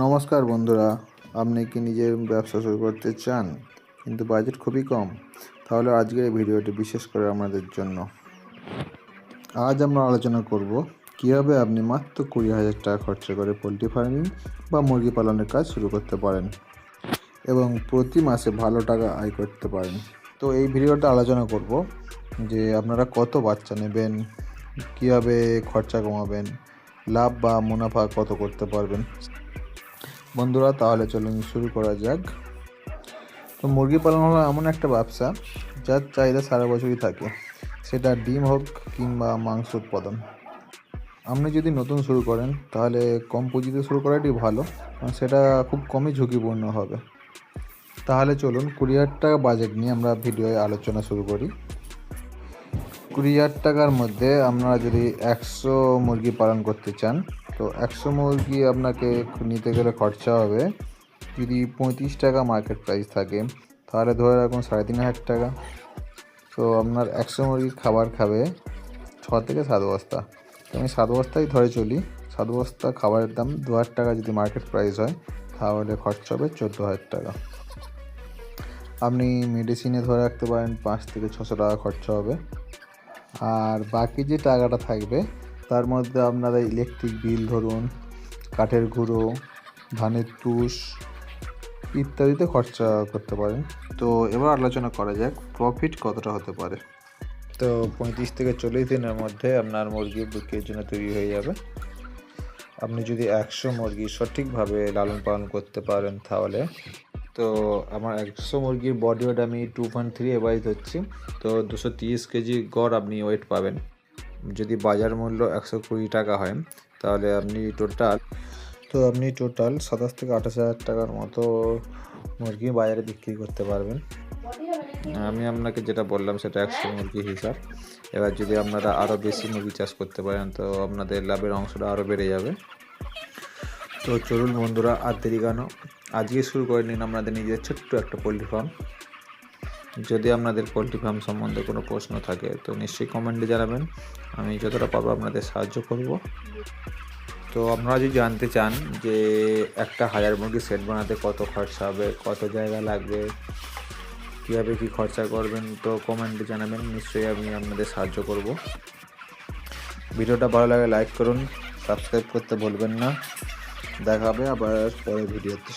নমস্কার বন্ধুরা, আপনি কি নিজের ব্যবসা শুরু করতে চান কিন্তু বাজেট খুবই কম? তাহলে আজকের এই ভিডিওটি বিশেষ করে আপনাদের জন্য। আজ আমরা আলোচনা করব কীভাবে আপনি মাত্র 20,000 টাকা খরচা করে পোলট্রি ফার্মিং বা মুরগি পালনের কাজ শুরু করতে পারেন এবং প্রতি মাসে ভালো টাকা আয় করতে পারেন। তো এই ভিডিওটা আলোচনা করব যে আপনারা কত বাচ্চা নেবেন, কীভাবে খরচা কমাবেন, লাভ বা মুনাফা কত করতে পারবেন। বন্ধুরা, তাহলে চলুন শুরু করা যাক। তো মুরগি পালন হলো এমন একটা ব্যবসা যার চাহিদা সারা বছরই থাকে, সেটা ডিম হোক কিংবা মাংস উৎপাদন। আপনি যদি নতুন শুরু করেন তাহলে কম পুঁজিতে শুরু করাটাই ভালো, কারণ সেটা খুব কমই ঝুঁকিপূর্ণ হবে। তাহলে চলুন 20,000 টাকা বাজেট নিয়ে আমরা ভিডিওয়ে আলোচনা শুরু করি। 20,000 টাকার মধ্যে আপনারা যদি 100 মুরগি পালন করতে চান, তো 100 মুরগি আপনাকে নিতে গেলে খরচা হবে, যদি 35 টাকা মার্কেট প্রাইস থাকে তাহলে ধরে রাখুন 3,500 টাকা। তো আপনার 100 মুরগির খাবার খাবে 6 থেকে 7 বস্তা। তো আমি 7 বস্তাই ধরে চলি। 7 বস্তা খাবারের দাম 2,000 টাকা যদি মার্কেট প্রাইস হয়, তাহলে খরচা হবে 14,000 টাকা। আপনি মেডিসিনে ধরে রাখতে পারেন 5 থেকে 600 টাকা খরচা হবে। আর বাকি যে টাকাটা থাকবে তার মধ্যে আপনারা ইলেকট্রিক বিল ধরুন, কাঠের গুঁড়ো, ধানের তুষ ইত্যাদিতে খরচা করতে পারেন। তো এবার আলোচনা করা যাক প্রফিট কতটা হতে পারে। তো 35 থেকে 40 দিনের মধ্যে আপনার মুরগি বিক্রির জন্য তৈরি হয়ে যাবে। আপনি যদি 100 মুরগি সঠিকভাবে লালন পালন করতে পারেন তাহলে, তো আমার 100 মুরগির বডি ওয়েট আমি 2.3 এভারেজ ধরছি, তো 230 কেজি গড় আপনি ওয়েট পাবেন। যদি বাজার মূল্য 120 টাকা হয় তাহলে আপনি টোটাল 27 থেকে 28,000 টাকার মতো মুরগি বাজারে বিক্রি করতে পারবেন। আমি আপনাকে যেটা বললাম সেটা 100 মুরগি হিসাব। এবার যদি আপনারা আরও বেশি মুরগি চাষ করতে পারেন তো আপনাদের লাভের অংশটা আরও বেড়ে যাবে। তো চলুন বন্ধুরা, আর দেরি কেন, আজকে শুরু করে নিন আপনাদের নিজের ছোট্ট একটা পোলট্রি ফার্ম। যদি আপনাদের পোলট্রি ফার্ম সম্বন্ধে কোনো প্রশ্ন থাকে তো নিশ্চয়ই কমেন্টে জানাবেন, আমি যতটা পারবো আপনাদের সাহায্য করব। তো আপনারা যদি জানতে চান যে একটা 1000 মুরগির সেট বানাতে কত খরচা হবে, কত জায়গা লাগবে, কীভাবে কী খরচা করবেন, তো কমেন্টে জানাবেন, নিশ্চয়ই আমি আপনাদের সাহায্য করব। ভিডিওটা ভালো লাগে লাইক করুন, সাবস্ক্রাইব করতে ভুলবেন না। দেখা হবে আবার পরের ভিডিওতে।